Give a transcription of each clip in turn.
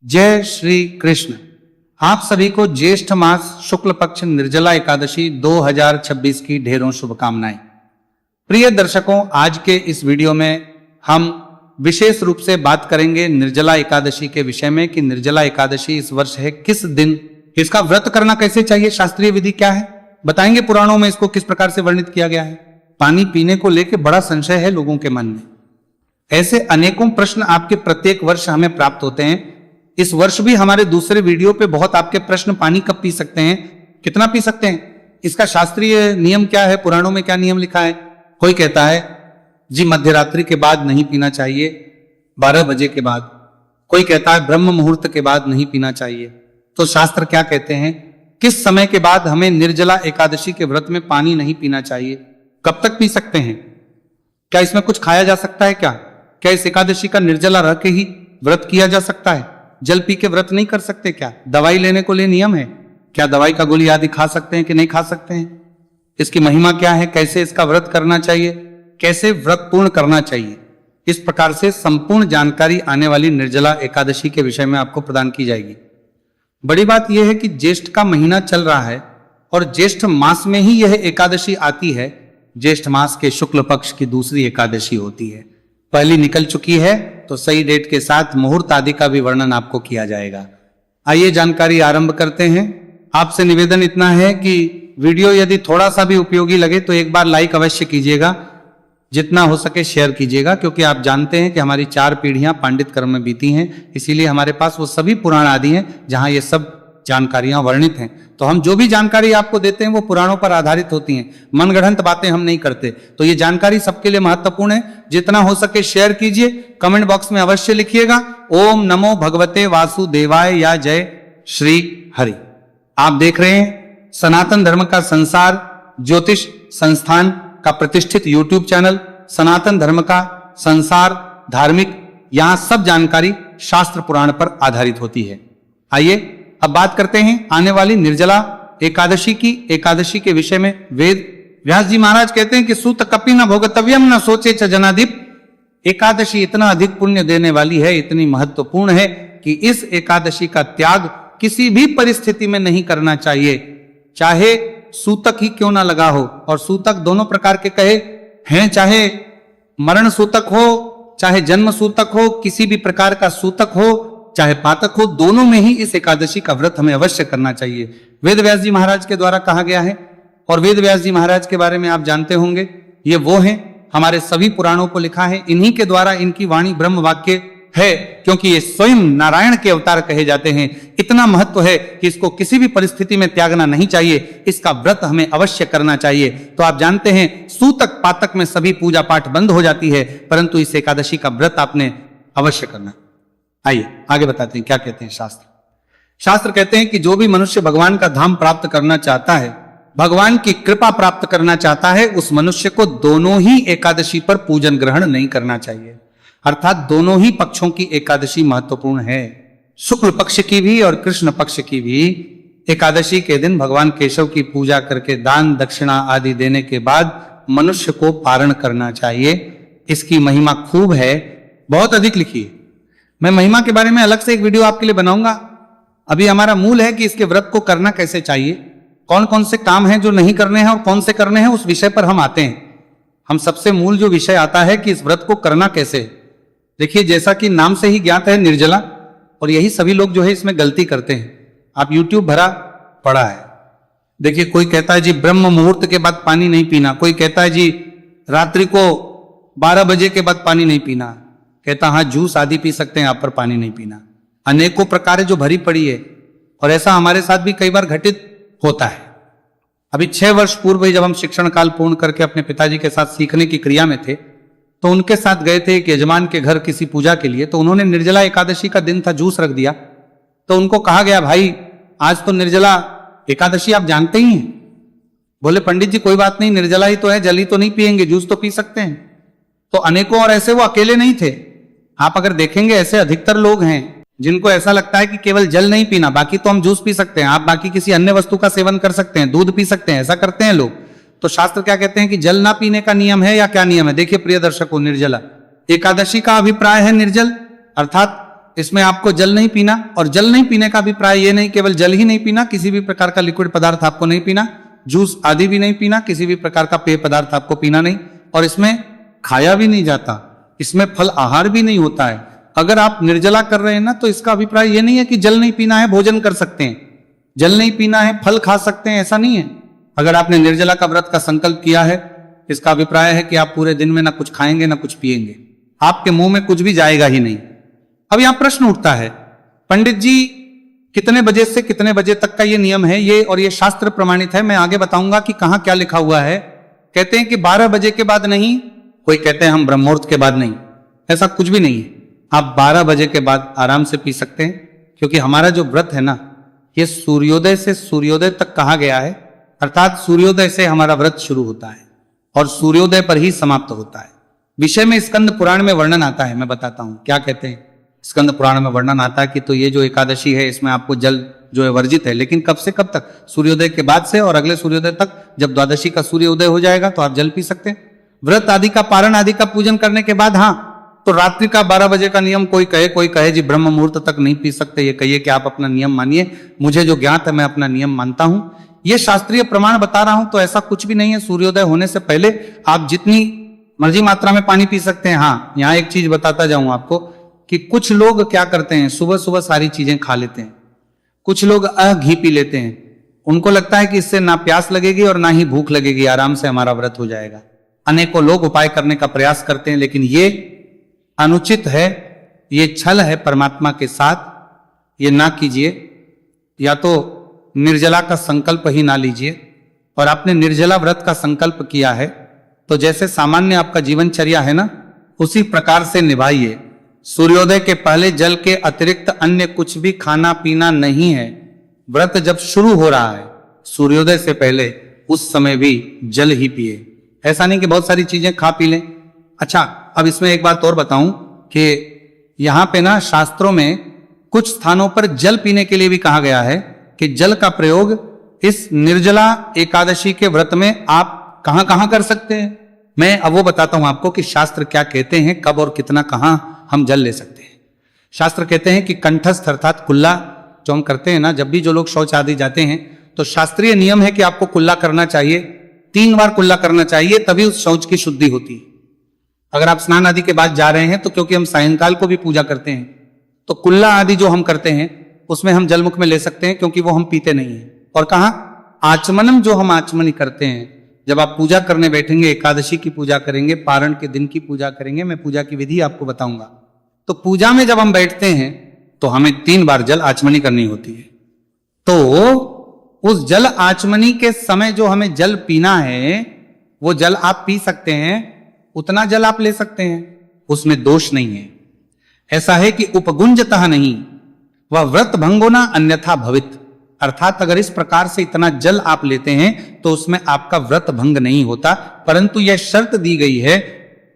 जय श्री कृष्ण। आप सभी को ज्येष्ठ मास शुक्ल पक्ष निर्जला एकादशी 2026 की ढेरों शुभकामनाएं। प्रिय दर्शकों, आज के इस वीडियो में हम विशेष रूप से बात करेंगे निर्जला एकादशी के विषय में कि निर्जला एकादशी इस वर्ष है किस दिन, इसका व्रत करना कैसे चाहिए, शास्त्रीय विधि क्या है, बताएंगे पुराणों में इसको किस प्रकार से वर्णित किया गया है। पानी पीने को लेकर बड़ा संशय है लोगों के मन में। ऐसे अनेकों प्रश्न आपके प्रत्येक वर्ष हमें प्राप्त होते हैं। इस वर्ष भी हमारे दूसरे वीडियो पे बहुत आपके प्रश्न, पानी कब पी सकते हैं, कितना पी सकते हैं, इसका शास्त्रीय नियम क्या है, पुराणों में क्या नियम लिखा है। कोई कहता है जी मध्यरात्रि के बाद नहीं पीना चाहिए, 12 बजे के बाद। कोई कहता है ब्रह्म मुहूर्त के बाद नहीं पीना चाहिए। तो शास्त्र क्या कहते हैं, किस समय के बाद हमें निर्जला एकादशी के व्रत में पानी नहीं पीना चाहिए, कब तक पी सकते हैं, क्या इसमें कुछ खाया जा सकता है, क्या इस एकादशी का निर्जला रह के ही व्रत किया जा सकता है, जल पी के व्रत नहीं कर सकते, क्या दवाई लेने को लिए नियम है, क्या दवाई का गोली आदि खा सकते हैं कि नहीं खा सकते हैं, इसकी महिमा क्या है, कैसे इसका व्रत करना चाहिए, कैसे व्रत पूर्ण करना चाहिए। इस प्रकार से संपूर्ण जानकारी आने वाली निर्जला एकादशी के विषय में आपको प्रदान की जाएगी। बड़ी बात यह है कि ज्येष्ठ का महीना चल रहा है और ज्येष्ठ मास में ही यह एकादशी आती है। ज्येष्ठ मास के शुक्ल पक्ष की दूसरी एकादशी होती है। पहली निकल चुकी है तो सही डेट के साथ मुहूर्त आदि का भी वर्णन आपको किया जाएगा। आइए जानकारी आरंभ करते हैं। आपसे निवेदन इतना है कि वीडियो यदि थोड़ा सा भी उपयोगी लगे तो एक बार लाइक अवश्य कीजिएगा, जितना हो सके शेयर कीजिएगा, क्योंकि आप जानते हैं कि हमारी 4 पीढ़ियां पांडित कर्म में बीती हैं, इसीलिए हमारे पास वो सभी पुराण आदि हैं जहां ये सब जानकारियां वर्णित हैं। तो हम जो भी जानकारी आपको देते हैं वो पुराणों पर आधारित होती हैं, मनगढ़ंत बातें हम नहीं करते। तो ये जानकारी सबके लिए महत्वपूर्ण है, जितना हो सके शेयर कीजिए। कमेंट बॉक्स में अवश्य लिखिएगा ओम नमो भगवते वासुदेवाय या जय श्री हरि। आप देख रहे हैं सनातन धर्म का संसार ज्योतिष संस्थान का प्रतिष्ठित यूट्यूब चैनल सनातन धर्म का संसार धार्मिक। यहां सब जानकारी शास्त्र पुराण पर आधारित होती है। आइए अब बात करते हैं आने वाली निर्जला एकादशी की। एकादशी के विषय में वेद व्यास जी महाराज कहते हैं कि सूत कपि न भोगतव्यम न सोचे च जनाधिप। एकादशी इतना अधिक पुण्य देने वाली है, इतनी महत्वपूर्ण है कि इस एकादशी का त्याग किसी भी परिस्थिति में नहीं करना चाहिए, चाहे सूतक ही क्यों ना लगा हो। और सूतक दोनों प्रकार के कहे हैं, चाहे मरण सूतक हो, चाहे जन्म सूतक हो, किसी भी प्रकार का सूतक हो, चाहे पातक हो, दोनों में ही इस एकादशी का व्रत हमें अवश्य करना चाहिए। वेद व्यास जी महाराज के द्वारा कहा गया है। और वेद व्यास जी महाराज के बारे में आप जानते होंगे, ये वो हैं, हमारे सभी पुराणों को लिखा है, इन्हीं के द्वारा इनकी वाणी ब्रह्म वाक्य है, क्योंकि ये स्वयं नारायण के अवतार कहे जाते हैं। इतना महत्व है कि इसको किसी भी परिस्थिति में त्यागना नहीं चाहिए, इसका व्रत हमें अवश्य करना चाहिए। तो आप जानते हैं सूतक पातक में सभी पूजा पाठ बंद हो जाती है, परंतु इस एकादशी का व्रत आपने अवश्य करना। आइए आगे बताते हैं क्या कहते हैं शास्त्र। शास्त्र कहते हैं कि जो भी मनुष्य भगवान का धाम प्राप्त करना चाहता है, भगवान की कृपा प्राप्त करना चाहता है, उस मनुष्य को दोनों ही एकादशी पर पूजन ग्रहण नहीं करना चाहिए। अर्थात दोनों ही पक्षों की एकादशी महत्वपूर्ण है, शुक्ल पक्ष की भी और कृष्ण पक्ष की भी। एकादशी के दिन भगवान केशव की पूजा करके दान दक्षिणा आदि देने के बाद मनुष्य को पारण करना चाहिए। इसकी महिमा खूब है, बहुत अधिक लिखी है। मैं महिमा के बारे में अलग से एक वीडियो आपके लिए बनाऊंगा। अभी हमारा मूल है कि इसके व्रत को करना कैसे चाहिए, कौन कौन से काम हैं जो नहीं करने हैं और कौन से करने हैं, उस विषय पर हम आते हैं। हम सबसे मूल जो विषय आता है कि इस व्रत को करना कैसे। देखिए, जैसा कि नाम से ही ज्ञात है निर्जला, और यही सभी लोग जो है इसमें गलती करते हैं। आप यूट्यूब भरा पड़ा है। देखिए, कोई कहता है जी ब्रह्म मुहूर्त के बाद पानी नहीं पीना, कोई कहता है जी रात्रि को 12 बजे के बाद पानी नहीं पीना, कहता हाँ जूस आदि पी सकते हैं आप, पर पानी नहीं पीना। अनेकों प्रकार जो भरी पड़ी है, और ऐसा हमारे साथ भी कई बार घटित होता है। अभी 6 वर्ष पूर्व ही जब हम शिक्षण काल पूर्ण करके अपने पिताजी के साथ सीखने की क्रिया में थे, तो उनके साथ गए थे एक यजमान के घर किसी पूजा के लिए। तो उन्होंने निर्जला एकादशी का दिन था, जूस रख दिया। तो उनको कहा गया भाई आज तो निर्जला एकादशी आप जानते ही हैं। बोले पंडित जी कोई बात नहीं, निर्जला ही तो है, जल ही तो नहीं पिएंगे, जूस तो पी सकते हैं। तो अनेकों, और ऐसे वो अकेले नहीं थे। आप अगर देखेंगे ऐसे अधिकतर लोग हैं जिनको ऐसा लगता है कि केवल जल नहीं पीना, बाकी तो हम जूस पी सकते हैं, आप बाकी किसी अन्य वस्तु का सेवन कर सकते हैं, दूध पी सकते हैं, ऐसा करते हैं लोग। तो शास्त्र क्या कहते हैं कि जल ना पीने का नियम है या क्या नियम है। देखिए प्रिय दर्शकों, निर्जला एकादशी का अभिप्राय है निर्जल, अर्थात इसमें आपको जल नहीं पीना, और जल नहीं पीने का अभिप्राय ये नहीं केवल जल ही नहीं पीना, किसी भी प्रकार का लिक्विड पदार्थ आपको नहीं पीना, जूस आदि भी नहीं पीना, किसी भी प्रकार का पेय पदार्थ आपको पीना नहीं, और इसमें खाया भी नहीं जाता, इसमें फल आहार भी नहीं होता है। अगर आप निर्जला कर रहे हैं ना, तो इसका अभिप्राय ये नहीं है कि जल नहीं पीना है, भोजन कर सकते हैं, जल नहीं पीना है, फल खा सकते हैं, ऐसा नहीं है। अगर आपने निर्जला का व्रत का संकल्प किया है, इसका अभिप्राय है कि आप पूरे दिन में ना कुछ खाएंगे ना कुछ पिएंगे, आपके मुंह में कुछ भी जाएगा ही नहीं। अब यहां प्रश्न उठता है, पंडित जी कितने बजे से कितने बजे तक का ये नियम है, ये और ये शास्त्र प्रमाणित है, मैं आगे बताऊंगा कि कहां क्या लिखा हुआ है। कहते हैं कि 12 बजे के बाद नहीं, कोई कहते हैं हम ब्रह्ममुहूर्त के बाद नहीं, ऐसा कुछ भी नहीं है। आप 12 बजे के बाद आराम से पी सकते हैं, क्योंकि हमारा जो व्रत है ना, ये सूर्योदय से सूर्योदय तक कहा गया है, अर्थात सूर्योदय से हमारा व्रत शुरू होता है और सूर्योदय पर ही समाप्त होता है। विषय में स्कंद पुराण में वर्णन आता है, मैं बताता हूं क्या कहते हैं। स्कंद पुराण में वर्णन आता है कि तो ये जो एकादशी है, इसमें आपको जल जो है वर्जित है, लेकिन कब से कब तक? सूर्योदय के बाद से, और अगले सूर्योदय तक, जब द्वादशी का सूर्योदय हो जाएगा तो आप जल पी सकते हैं। व्रत आदि का, पारण आदि का पूजन करने के बाद, हाँ, तो रात्रि का 12 बजे का नियम कोई कहे जी ब्रह्म मुहूर्त तक नहीं पी सकते, ये कहिए कि आप अपना नियम मानिए, मुझे जो ज्ञात है मैं अपना नियम मानता हूं, ये शास्त्रीय प्रमाण बता रहा हूं, तो ऐसा कुछ भी नहीं है। सूर्योदय होने से पहले आप जितनी मर्जी मात्रा में पानी पी सकते हैं। हाँ, यहां एक चीज बताता जाऊं आपको कि कुछ लोग क्या करते हैं, सुबह सुबह सारी चीजें खा लेते हैं, कुछ लोग घी पी लेते हैं, उनको लगता है कि इससे ना प्यास लगेगी और ना ही भूख लगेगी, आराम से हमारा व्रत हो जाएगा। अनेकों लोग उपाय करने का प्रयास करते हैं, लेकिन ये अनुचित है, ये छल है परमात्मा के साथ, ये ना कीजिए। या तो निर्जला का संकल्प ही ना लीजिए, और आपने निर्जला व्रत का संकल्प किया है तो जैसे सामान्य आपका जीवनचर्या है ना, उसी प्रकार से निभाइए। सूर्योदय के पहले जल के अतिरिक्त अन्य कुछ भी खाना पीना नहीं है। व्रत जब शुरू हो रहा है सूर्योदय से पहले, उस समय भी जल ही पिए, ऐसा नहीं कि बहुत सारी चीजें खा पी लें। अच्छा, अब इसमें एक बात और बताऊं कि यहां पे ना शास्त्रों में कुछ स्थानों पर जल पीने के लिए भी कहा गया है कि जल का प्रयोग इस निर्जला एकादशी के व्रत में आप कहां कहां कर सकते हैं। मैं अब वो बताता हूं आपको कि शास्त्र क्या कहते हैं, कब और कितना कहां हम जल ले सकते हैं। शास्त्र कहते हैं कि कंठस्थ अर्थात कुल्ला जो हम करते हैं ना, जब भी जो लोग शौच आदि जाते हैं, तो शास्त्रीय नियम है कि आपको कुल्ला करना चाहिए, 3 बार कुल्ला करना चाहिए, तभी उस शौच की शुद्धि होती है। अगर आप स्नान आदि के बाद जा रहे हैं, तो क्योंकि हम सायंकाल को भी पूजा करते हैं, तो कुल्ला आदि जो हम करते हैं उसमें हम जलमुख में ले सकते हैं, क्योंकि वो हम पीते नहीं है। और कहा आचमनम, जो हम आचमनी करते हैं, जब आप पूजा करने बैठेंगे, एकादशी की पूजा करेंगे, पारण के दिन की पूजा करेंगे, मैं पूजा की विधि आपको बताऊंगा, तो पूजा में जब हम बैठते हैं तो हमें 3 बार जल आचमनी करनी होती है। तो उस जल आचमनी के समय जो हमें जल पीना है, वो जल आप पी सकते हैं, उतना जल आप ले सकते हैं, उसमें दोष नहीं है। ऐसा है कि उपगुंजतः नहीं, वह व्रत भंगो ना अन्यथा भवित, अर्थात अगर इस प्रकार से इतना जल आप लेते हैं तो उसमें आपका व्रत भंग नहीं होता, परंतु यह शर्त दी गई है।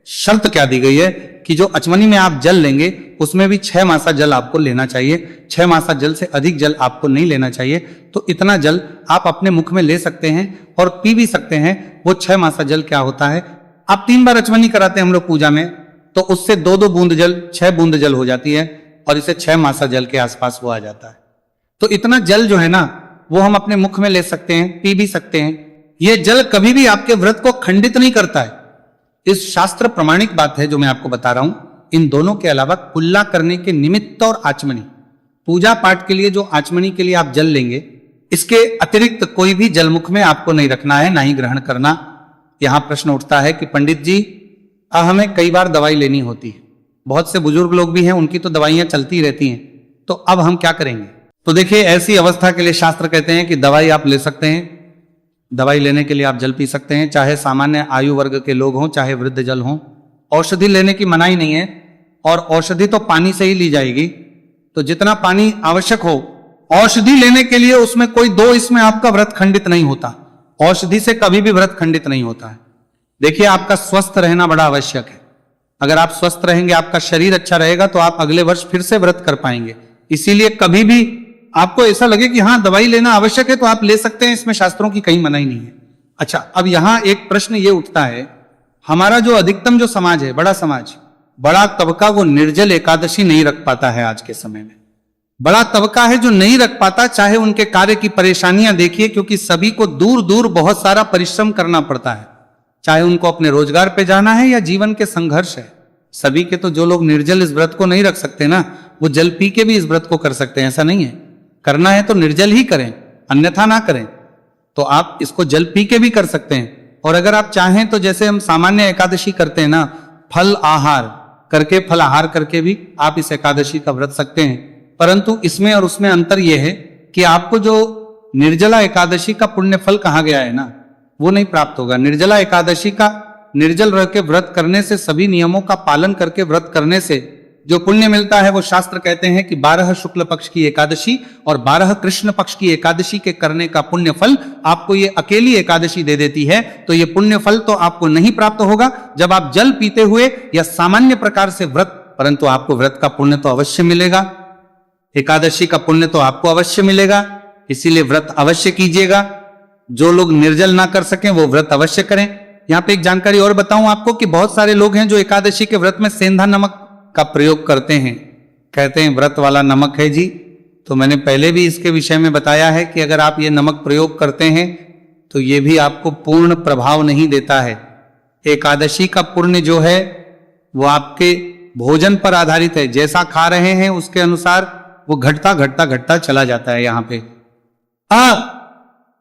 शर्त क्या दी गई है कि जो अचमनी में आप जल लेंगे उसमें भी 6 मासा जल आपको लेना चाहिए, 6 मासा जल से अधिक जल आपको नहीं लेना चाहिए। तो इतना जल आप अपने मुख में ले सकते हैं और पी भी सकते हैं। वो 6 मासा जल क्या होता है, आप 3 बार अचमनी कराते हैं हम लोग पूजा में, तो उससे 2-2 बूंद जल 6 बूंद जल हो जाती है, और इसे 6 मासा जल के आसपास वो आ जाता है। तो इतना जल जो है ना, वो हम अपने मुख में ले सकते हैं, पी भी सकते हैं। यह जल कभी भी आपके व्रत को खंडित नहीं करता है। इस शास्त्र प्रमाणिक बात है जो मैं आपको बता रहा हूं। इन दोनों के अलावा कुल्ला करने के निमित्त और आचमनी, पूजा पाठ के लिए जो आचमनी के लिए आप जल लेंगे, इसके अतिरिक्त कोई भी जल मुख में आपको नहीं रखना है, ना ही ग्रहण करना। यहां प्रश्न उठता है कि पंडित जी हमें कई बार दवाई लेनी होती है, बहुत से बुजुर्ग लोग भी हैं, उनकी तो दवाइयां चलती रहती हैं, तो अब हम क्या करेंगे। तो देखिए, ऐसी अवस्था के लिए शास्त्र कहते हैं कि दवाई आप ले सकते हैं, दवाई लेने के लिए आप जल पी सकते हैं, चाहे सामान्य आयु वर्ग के लोग हों, चाहे वृद्ध जल हों। औषधि लेने की मनाही नहीं है, और औषधि तो पानी से ही ली जाएगी, तो जितना पानी आवश्यक हो। औषधि लेने के लिए उसमें कोई दो इसमें आपका व्रत खंडित नहीं होता, औषधि से कभी भी व्रत खंडित नहीं होता है। देखिए, आपका स्वस्थ रहना बड़ा आवश्यक है। अगर आप स्वस्थ रहेंगे, आपका शरीर अच्छा रहेगा, तो आप अगले वर्ष फिर से व्रत कर पाएंगे। इसीलिए कभी भी आपको ऐसा लगे कि हाँ दवाई लेना आवश्यक है, तो आप ले सकते हैं, इसमें शास्त्रों की कहीं मनाही नहीं है। अच्छा, अब यहां एक प्रश्न ये उठता है, हमारा जो अधिकतम जो समाज है, बड़ा समाज, बड़ा तबका वो निर्जल एकादशी नहीं रख पाता है। आज के समय में बड़ा तबका है जो नहीं रख पाता, चाहे उनके कार्य की परेशानियां देखिए, क्योंकि सभी को दूर दूर बहुत सारा परिश्रम करना पड़ता है, चाहे उनको अपने रोजगार पे जाना है या जीवन के संघर्ष है सभी के। तो जो लोग निर्जल इस व्रत को नहीं रख सकते ना, वो जल पी के भी इस व्रत को कर सकते हैं। ऐसा नहीं है, करना है तो निर्जल ही करें, अन्यथा ना करें। तो आप इसको जल पी के भी कर सकते हैं। और अगर आप चाहें तो जैसे हम सामान्य एकादशी करते हैं ना, फल आहार करके, फल आहार करके भी आप इस एकादशी का व्रत सकते हैं। परंतु इसमें और उसमें अंतर यह है कि आपको जो निर्जला एकादशी का पुण्य फल कहा गया है ना, वो नहीं प्राप्त होगा। निर्जला एकादशी का निर्जल रह के व्रत करने से, सभी नियमों का पालन करके व्रत करने से जो पुण्य मिलता है, वो शास्त्र कहते हैं कि 12 शुक्ल पक्ष की एकादशी और 12 कृष्ण पक्ष की एकादशी के करने का पुण्य फल आपको ये अकेली एकादशी दे देती है। तो ये पुण्य फल तो आपको नहीं प्राप्त होगा जब आप जल पीते हुए या सामान्य प्रकार से व्रत, परंतु आपको व्रत का पुण्य तो अवश्य मिलेगा, एकादशी का पुण्य तो आपको अवश्य मिलेगा। इसीलिए व्रत अवश्य कीजिएगा। जो लोग निर्जल ना कर सकें वो व्रत अवश्य करें। यहाँ पे एक जानकारी और बताऊं आपको कि बहुत सारे लोग हैं जो एकादशी के व्रत में सेंधा नमक का प्रयोग करते हैं, कहते हैं व्रत वाला नमक है जी। तो मैंने पहले भी इसके विषय में बताया है कि अगर आप ये नमक प्रयोग करते हैं तो ये भी आपको पूर्ण प्रभाव नहीं देता है। एकादशी का पुण्य जो है वो आपके भोजन पर आधारित है, जैसा खा रहे हैं उसके अनुसार वो घटता घटता घटता चला जाता है। यहाँ पे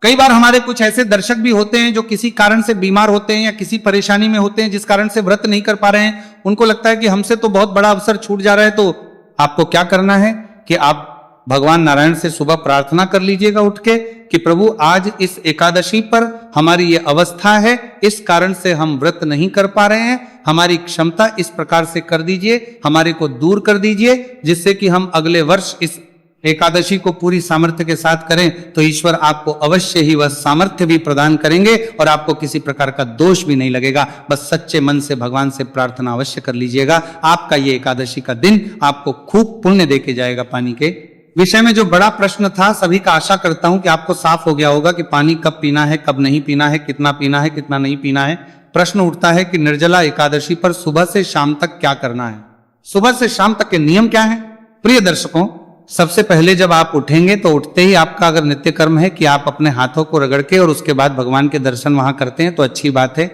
कई बार हमारे कुछ ऐसे दर्शक भी होते हैं जो किसी कारण से बीमार होते हैं या किसी परेशानी में होते हैं, जिस कारण से व्रत नहीं कर पा रहे हैं। उनको लगता है कि हमसे तो बहुत बड़ा अवसर छूट जा रहा है। तो आपको क्या करना है कि आप भगवान नारायण से सुबह प्रार्थना कर लीजिएगा उठ के कि प्रभु आज इस एकादशी पर हमारी ये अवस्था है, इस कारण से हम व्रत नहीं कर पा रहे हैं, हमारी क्षमता इस प्रकार से कर दीजिए, हमारे को दूर कर दीजिए, जिससे कि हम अगले वर्ष इस एकादशी को पूरी सामर्थ्य के साथ करें। तो ईश्वर आपको अवश्य ही वह सामर्थ्य भी प्रदान करेंगे और आपको किसी प्रकार का दोष भी नहीं लगेगा। बस सच्चे मन से भगवान से प्रार्थना अवश्य कर लीजिएगा। आपका ये एकादशी का दिन आपको खूब पुण्य देके जाएगा। पानी के विषय में जो बड़ा प्रश्न था सभी का, आशा करता हूं कि आपको साफ हो गया होगा कि पानी कब पीना है, कब नहीं पीना है, कितना पीना है, कितना नहीं पीना है। प्रश्न उठता है कि निर्जला एकादशी पर सुबह से शाम तक क्या करना है, सुबह से शाम तक के नियम क्या है। प्रिय दर्शकों, सबसे पहले जब आप उठेंगे तो उठते ही आपका अगर नित्य कर्म है कि आप अपने हाथों को रगड़ के और उसके बाद भगवान के दर्शन वहां करते हैं तो अच्छी बात है,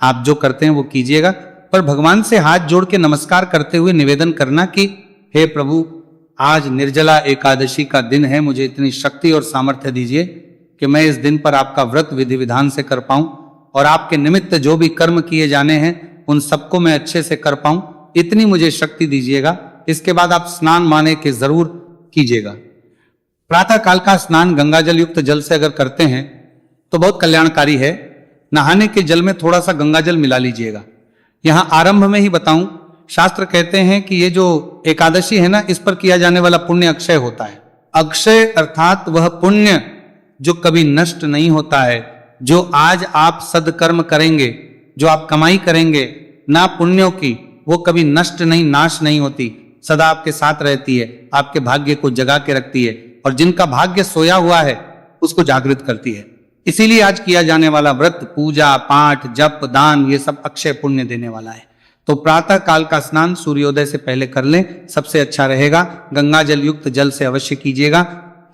आप जो करते हैं वो कीजिएगा। पर भगवान से हाथ जोड़ के नमस्कार करते हुए निवेदन करना कि हे प्रभु, आज निर्जला एकादशी का दिन है, मुझे इतनी शक्ति और सामर्थ्य दीजिए कि मैं इस दिन पर आपका व्रत विधि विधान से कर पाऊं और आपके निमित्त जो भी कर्म किए जाने हैं उन सबको मैं अच्छे से कर पाऊं, इतनी मुझे शक्ति दीजिएगा। इसके बाद आप स्नान माने के जरूर कीजिएगा। प्रातः काल का स्नान गंगाजल युक्त जल से अगर करते हैं तो बहुत कल्याणकारी है। नहाने के जल में थोड़ा सा गंगाजल मिला लीजिएगा। यहां आरंभ में ही बताऊं, शास्त्र कहते हैं कि ये जो एकादशी है ना, इस पर किया जाने वाला पुण्य अक्षय होता है। अक्षय अर्थात वह पुण्य जो कभी नष्ट नहीं होता है। जो आज आप सदकर्म करेंगे, जो आप कमाई करेंगे ना पुण्यों की, वो कभी नष्ट नहीं, नाश नहीं होती, सदा आपके साथ रहती है, आपके भाग्य को जगा के रखती है और जिनका भाग्य सोया हुआ है उसको जागृत करती है। इसीलिए आज किया जाने वाला व्रत, पूजा पाठ, जप, दान, ये सब अक्षय पुण्य देने वाला है। तो प्रातः काल का स्नान सूर्योदय से पहले कर लें, सबसे अच्छा रहेगा। गंगा जल युक्त जल से अवश्य कीजिएगा।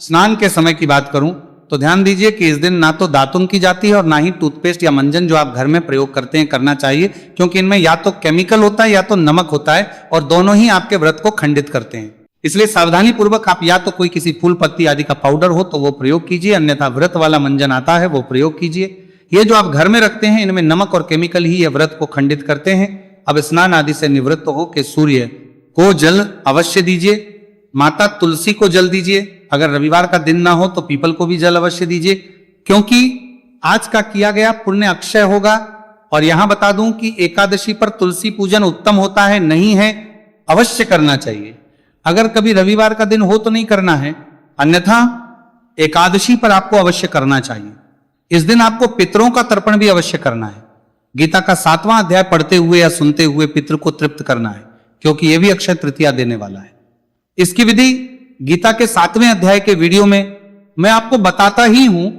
स्नान के समय की बात करूं तो ध्यान दीजिए कि इस दिन ना तो दातुन की जाती है और ना ही टूथपेस्ट या मंजन जो आप घर में प्रयोग करते हैं करना चाहिए, क्योंकि इनमें या तो केमिकल होता है या तो नमक होता है और दोनों ही आपके व्रत को खंडित करते हैं। इसलिए सावधानी पूर्वक आप या तो कोई किसी फूल पत्ती आदि का पाउडर हो तो वो प्रयोग कीजिए, अन्यथा व्रत वाला मंजन आता है वो प्रयोग कीजिए। ये जो आप घर में रखते हैं इनमें नमक और केमिकल ही ये व्रत को खंडित करते हैं। अब स्नान आदि से निवृत्त हो के सूर्य को जल अवश्य दीजिए, माता तुलसी को जल दीजिए, अगर रविवार का दिन ना हो तो पीपल को भी जल अवश्य दीजिए, क्योंकि आज का किया गया पुण्य अक्षय होगा। और यहां बता दूं कि एकादशी पर तुलसी पूजन उत्तम होता है, नहीं है, अवश्य करना चाहिए। अगर कभी रविवार का दिन हो तो नहीं करना है, अन्यथा एकादशी पर आपको अवश्य करना चाहिए। इस दिन आपको पितरों का तर्पण भी अवश्य करना है। गीता का 7वां अध्याय पढ़ते हुए या सुनते हुए पितृ को तृप्त करना है, क्योंकि यह भी अक्षय तृतीया देने वाला है। इसकी विधि गीता के 7वें अध्याय के वीडियो में मैं आपको बताता ही हूं।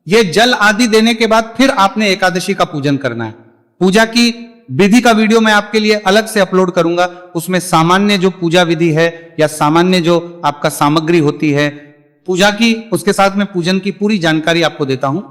यह जल आदि देने के बाद फिर आपने एकादशी का पूजन करना है। पूजा की विधि का वीडियो मैं आपके लिए अलग से अपलोड करूंगा। उसमें सामान्य जो पूजा विधि है या सामान्य जो आपका सामग्री होती है पूजा की, उसके साथ में पूजन की पूरी जानकारी आपको देता हूं,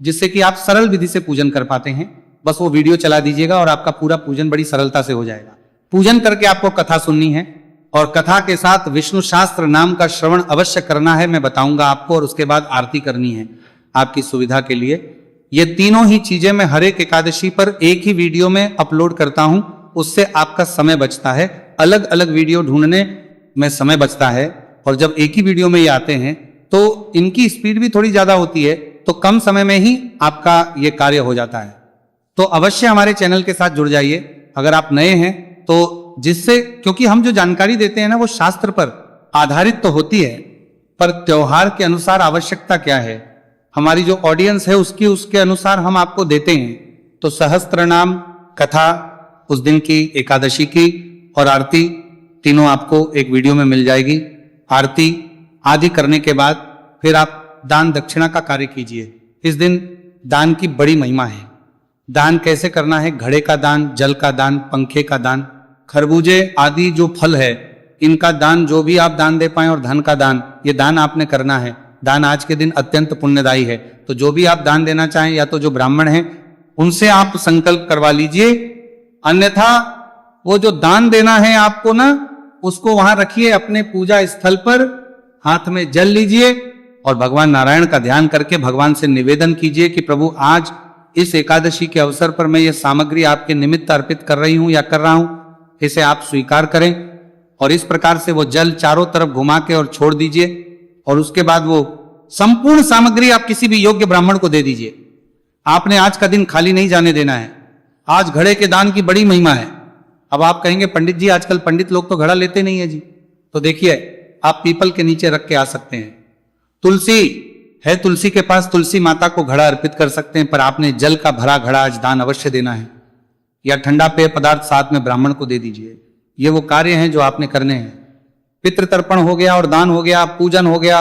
जिससे कि आप सरल विधि से पूजन कर पाते हैं। बस वो वीडियो चला दीजिएगा और आपका पूरा पूजन बड़ी सरलता से हो जाएगा। पूजन करके आपको कथा सुननी है और कथा के साथ विष्णु शास्त्र नाम का श्रवण अवश्य करना है, मैं बताऊंगा आपको, और उसके बाद आरती करनी है आपकी सुविधा के लिए। ये तीनों ही चीजें मैं हर एक एकादशी पर एक ही वीडियो में अपलोड करता हूं, उससे आपका समय बचता है। अलग अलग वीडियो ढूंढने में समय बचता है, और जब एक ही वीडियो में ये आते हैं तो इनकी स्पीड भी थोड़ी ज्यादा होती है, तो कम समय में ही आपका ये कार्य हो जाता है। तो अवश्य हमारे चैनल के साथ जुड़ जाइए अगर आप नए हैं तो, जिससे, क्योंकि हम जो जानकारी देते हैं ना वो शास्त्र पर आधारित तो होती है, पर त्योहार के अनुसार आवश्यकता क्या है, हमारी जो ऑडियंस है उसके अनुसार हम आपको देते हैं। तो सहस्त्र नाम कथा उस दिन की, एकादशी की, और आरती तीनों आपको एक वीडियो में मिल जाएगी। आरती आदि करने के बाद फिर आप दान दक्षिणा का कार्य कीजिए। इस दिन दान की बड़ी महिमा है। दान कैसे करना है? घड़े का दान, जल का दान, पंखे का दान, खरबूजे आदि जो फल है इनका दान, जो भी आप दान दे पाए, और धन का दान, ये दान आपने करना है। दान आज के दिन अत्यंत पुण्यदायी है। तो जो भी आप दान देना चाहें, या तो जो ब्राह्मण हैं उनसे आप संकल्प करवा लीजिए, अन्यथा वो जो दान देना है आपको ना, उसको वहां रखिए अपने पूजा स्थल पर, हाथ में जल लीजिए और भगवान नारायण का ध्यान करके भगवान से निवेदन कीजिए कि प्रभु आज इस एकादशी के अवसर पर मैं ये सामग्री आपके निमित्त अर्पित कर रही हूं या कर रहा हूं, इसे आप स्वीकार करें। और इस प्रकार से वो जल चारों तरफ घुमा के और छोड़ दीजिए, और उसके बाद वो संपूर्ण सामग्री आप किसी भी योग्य ब्राह्मण को दे दीजिए। आपने आज का दिन खाली नहीं जाने देना है। आज घड़े के दान की बड़ी महिमा है। अब आप कहेंगे पंडित जी आजकल पंडित लोग तो घड़ा लेते नहीं है जी, तो देखिए आप पीपल के नीचे रख के आ सकते हैं। तुलसी है, तुलसी के पास तुलसी माता को घड़ा अर्पित कर सकते हैं, पर आपने जल का भरा घड़ा आज दान अवश्य देना है, या ठंडा पेय पदार्थ साथ में ब्राह्मण को दे दीजिए। ये वो कार्य हैं जो आपने करने हैं। पितृतर्पण हो गया और दान हो गया, पूजन हो गया।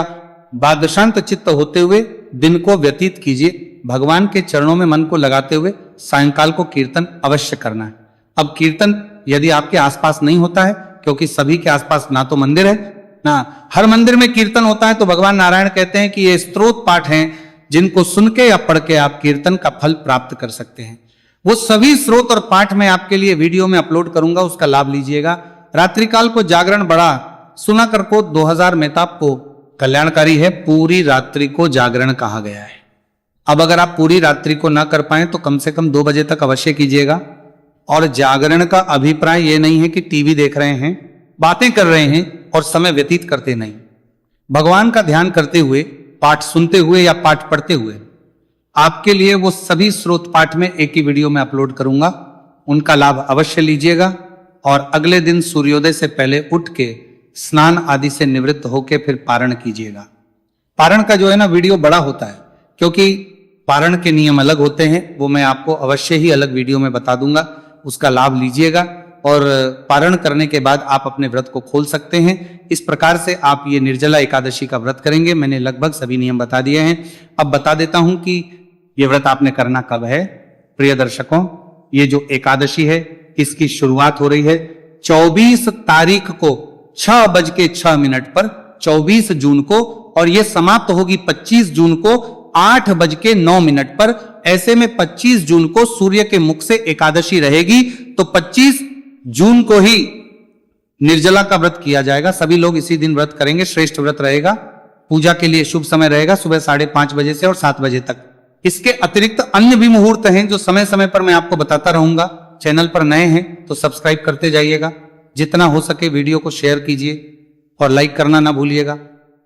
बादशांत चित्त होते हुए दिन को व्यतीत कीजिए, भगवान के चरणों में मन को लगाते हुए। सायंकाल को कीर्तन अवश्य करना है। अब कीर्तन यदि आपके आसपास नहीं होता है, क्योंकि सभी के आसपास ना तो मंदिर है ना हर मंदिर में कीर्तन होता है, तो भगवान नारायण कहते हैं कि ये स्तोत्र पाठ हैं जिनको सुन के या पढ़ के आप कीर्तन का फल प्राप्त कर सकते हैं। वो सभी स्रोत और पाठ मैं आपके लिए वीडियो में अपलोड करूंगा, उसका लाभ लीजिएगा। रात्रिकाल को जागरण बड़ा सुना कर को 2000 मेहताब को कल्याणकारी है। पूरी रात्रि को जागरण कहा गया है। अब अगर आप पूरी रात्रि को ना कर पाए तो कम से कम 2 बजे तक अवश्य कीजिएगा। और जागरण का अभिप्राय ये नहीं है कि टीवी देख रहे हैं, बातें कर रहे हैं और समय व्यतीत करते नहीं। भगवान का ध्यान करते हुए, पाठ सुनते हुए या पाठ पढ़ते हुए आपके लिए वो सभी स्रोत पाठ में एक ही वीडियो में अपलोड करूंगा, उनका लाभ अवश्य लीजिएगा। और अगले दिन सूर्योदय से पहले उठ के स्नान आदि से निवृत्त होकर फिर पारण कीजिएगा। पारण का जो है ना वीडियो बड़ा होता है, क्योंकि पारण के नियम अलग होते हैं, वो मैं आपको अवश्य ही अलग वीडियो में बता दूंगा, उसका लाभ लीजिएगा। और पारण करने के बाद आप अपने व्रत को खोल सकते हैं। इस प्रकार से आप ये निर्जला एकादशी का व्रत करेंगे। मैंने लगभग सभी नियम बता दिए हैं। अब बता देता हूं कि ये व्रत आपने करना कब है। प्रिय दर्शकों, ये जो एकादशी है इसकी शुरुआत हो रही है 24 तारीख को 6:06 पर, 24 जून को, और ये समाप्त होगी 25 जून को 8:09 पर। ऐसे में 25 जून को सूर्य के मुख से एकादशी रहेगी, तो 25 जून को ही निर्जला का व्रत किया जाएगा। सभी लोग इसी दिन व्रत करेंगे। श्रेष्ठ व्रत रहेगा। पूजा के लिए शुभ समय रहेगा सुबह 5:30 बजे से और 7 बजे तक। इसके अतिरिक्त अन्य भी मुहूर्त हैं जो समय समय पर मैं आपको बताता रहूंगा। चैनल पर नए हैं तो सब्सक्राइब करते जाइएगा। जितना हो सके वीडियो को शेयर कीजिए और लाइक करना ना भूलिएगा,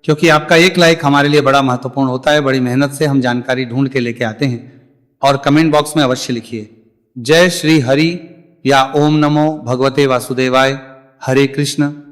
क्योंकि आपका एक लाइक हमारे लिए बड़ा महत्वपूर्ण होता है। बड़ी मेहनत से हम जानकारी ढूंढ के लेके आते हैं। और कमेंट बॉक्स में अवश्य लिखिए जय श्री हरि या ओम नमो भगवते वासुदेवाय। हरे कृष्ण।